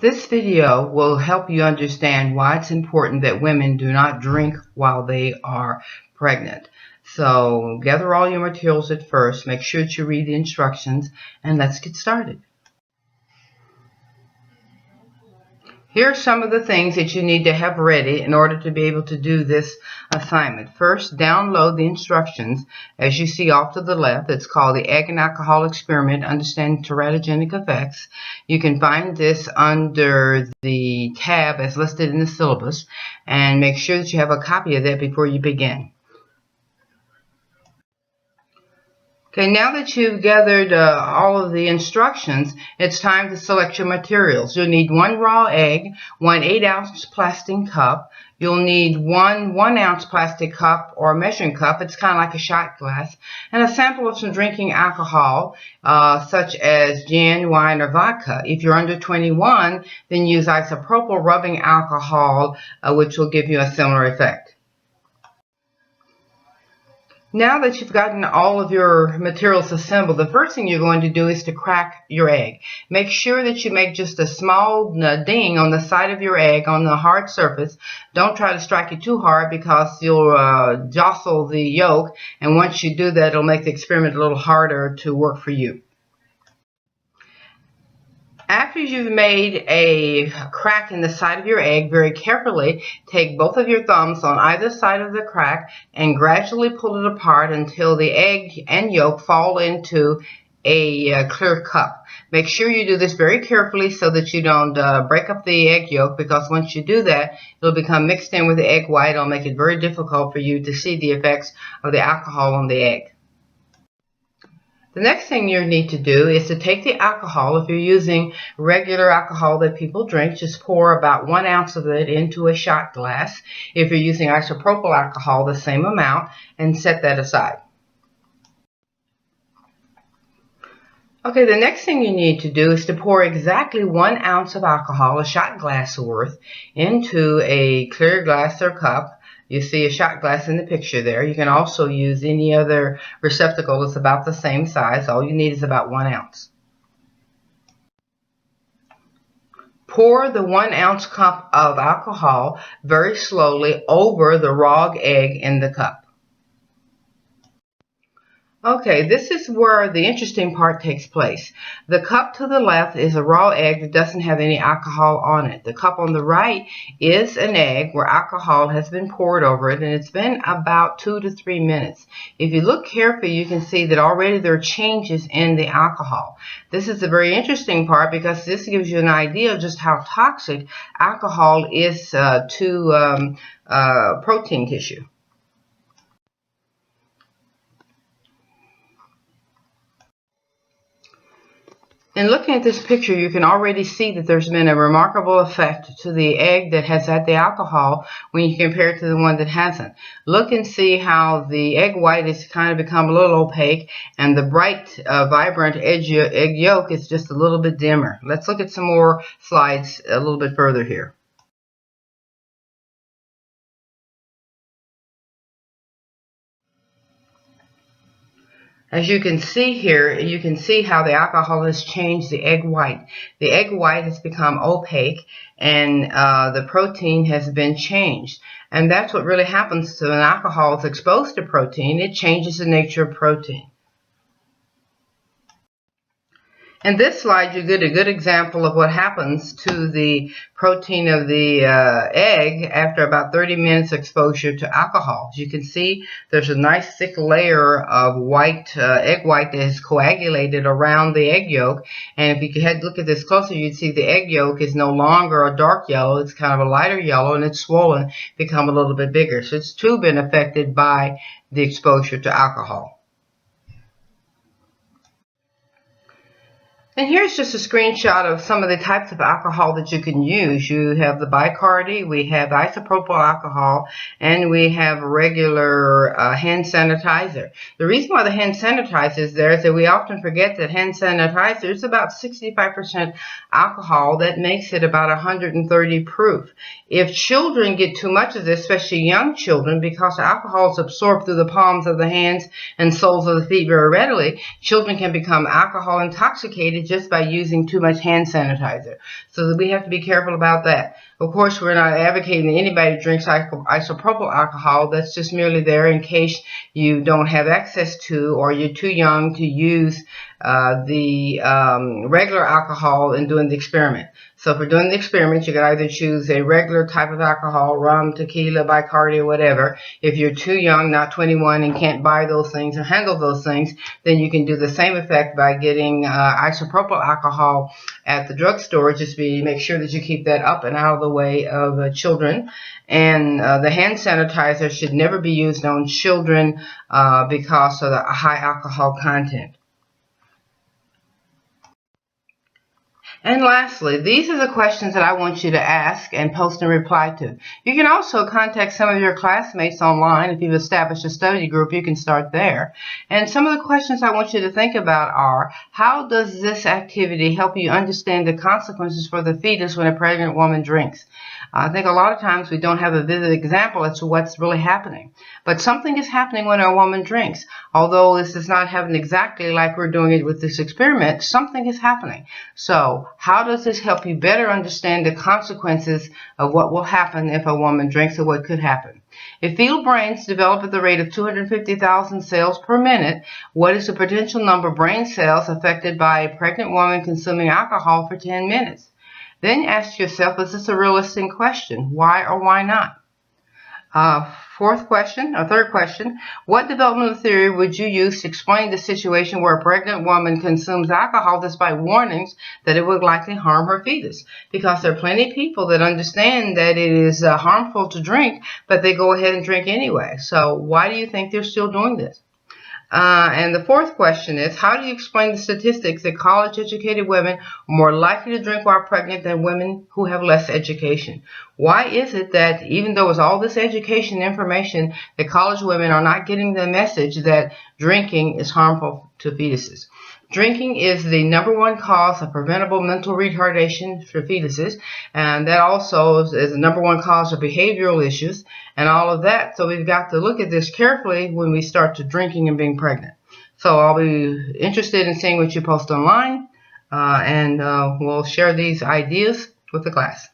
This video will help you understand why it's important that women do not drink while they are pregnant. So gather all your materials at first, make sure that you read the instructions, and let's get started. Here are some of the things that you need to have ready in order to be able to do this assignment. First, download the instructions as you see off to the left. It's called the Egg and Alcohol Experiment, Understanding Teratogenic Effects. You can find this under the tab as listed in the syllabus, and make sure that you have a copy of that before you begin. Okay, now that you've gathered all of the instructions, it's time to select your materials. You'll need one raw egg, one 8-ounce plastic cup. You'll need one 1-ounce plastic cup or measuring cup. It's kind of like a shot glass. And a sample of some drinking alcohol, such as gin, wine, or vodka. If you're under 21, then use isopropyl rubbing alcohol, which will give you a similar effect. Now that you've gotten all of your materials assembled, the first thing you're going to do is to crack your egg. Make sure that you make just a small ding on the side of your egg on the hard surface. Don't try to strike it too hard because you'll jostle the yolk, and once you do that, it'll make the experiment a little harder to work for you. After you've made a crack in the side of your egg, very carefully take both of your thumbs on either side of the crack and gradually pull it apart until the egg and yolk fall into a clear cup. Make sure you do this very carefully so that you don't break up the egg yolk, because once you do that, it'll become mixed in with the egg white. It'll make it very difficult for you to see the effects of the alcohol on the egg. The next thing you need to do is to take the alcohol. If you're using regular alcohol that people drink, just pour about 1 ounce of it into a shot glass. If you're using isopropyl alcohol, the same amount, and set that aside. Okay, the next thing you need to do is to pour exactly 1 ounce of alcohol, a shot glass worth, into a clear glass or cup. You see a shot glass in the picture there. You can also use any other receptacle that's about the same size. All you need is about 1 ounce. Pour the 1 ounce cup of alcohol very slowly over the raw egg in the cup. Okay, this is where the interesting part takes place. The cup to the left is a raw egg that doesn't have any alcohol on it. The cup on the right is an egg where alcohol has been poured over it, and it's been about 2 to 3 minutes. If you look carefully, you can see that already there are changes in the alcohol. This is a very interesting part because this gives you an idea of just how toxic alcohol is to protein tissue. In looking at this picture, you can already see that there's been a remarkable effect to the egg that has had the alcohol when you compare it to the one that hasn't. Look and see how the egg white has kind of become a little opaque, and the bright, vibrant egg yolk is just a little bit dimmer. Let's look at some more slides a little bit further here. As you can see here, you can see how the alcohol has changed the egg white. The egg white has become opaque, and the protein has been changed. And that's what really happens to when alcohol is exposed to protein. It changes the nature of protein. In this slide, you get a good example of what happens to the protein of the egg after about 30 minutes exposure to alcohol. As you can see, there's a nice thick layer of white egg white that is coagulated around the egg yolk. And if you had look at this closer, you'd see the egg yolk is no longer a dark yellow. It's kind of a lighter yellow, and it's swollen, become a little bit bigger. So it's too been affected by the exposure to alcohol. And here's just a screenshot of some of the types of alcohol that you can use. You have the bicarb, we have isopropyl alcohol, and we have regular hand sanitizer. The reason why the hand sanitizer is there is that we often forget that hand sanitizer is about 65% alcohol. That makes it about 130 proof. If children get too much of this, especially young children, because alcohol is absorbed through the palms of the hands and soles of the feet very readily, children can become alcohol intoxicated just by using too much hand sanitizer. So we have to be careful about that. Of course, we're not advocating that anybody drinks isopropyl alcohol. That's just merely there in case you don't have access to, or you're too young to use the regular alcohol in doing the experiment. So for doing the experiment, you can either choose a regular type of alcohol, rum, tequila, Bacardi, or whatever. If you're too young, not 21, and can't buy those things or handle those things, then you can do the same effect by getting isopropyl alcohol at the drugstore. Just make sure that you keep that up and out of the way of children. And the hand sanitizer should never be used on children because of the high alcohol content. And lastly, these are the questions that I want you to ask and post and reply to. You can also contact some of your classmates online. If you've established a study group, you can start there. And some of the questions I want you to think about are, how does this activity help you understand the consequences for the fetus when a pregnant woman drinks? I think a lot of times we don't have a vivid example as to what's really happening. But something is happening when a woman drinks. Although this is not happening exactly like we're doing it with this experiment, something is happening. So how does this help you better understand the consequences of what will happen if a woman drinks, or what could happen? If fetal brains develop at the rate of 250,000 cells per minute, what is the potential number of brain cells affected by a pregnant woman consuming alcohol for 10 minutes? Then ask yourself, is this a realistic question? Why or why not? Third question, what developmental theory would you use to explain the situation where a pregnant woman consumes alcohol despite warnings that it would likely harm her fetus? Because there are plenty of people that understand that it is harmful to drink, but they go ahead and drink anyway. So why do you think they're still doing this? And the fourth question is, how do you explain the statistics that college-educated women are more likely to drink while pregnant than women who have less education? Why is it that even though it's all this education information, that college women are not getting the message that drinking is harmful to fetuses? Drinking is the #1 cause of preventable mental retardation for fetuses, and that also is the #1 cause of behavioral issues and all of that. So we've got to look at this carefully when we start to drinking and being pregnant. So I'll be interested in seeing what you post online, and we'll share these ideas with the class.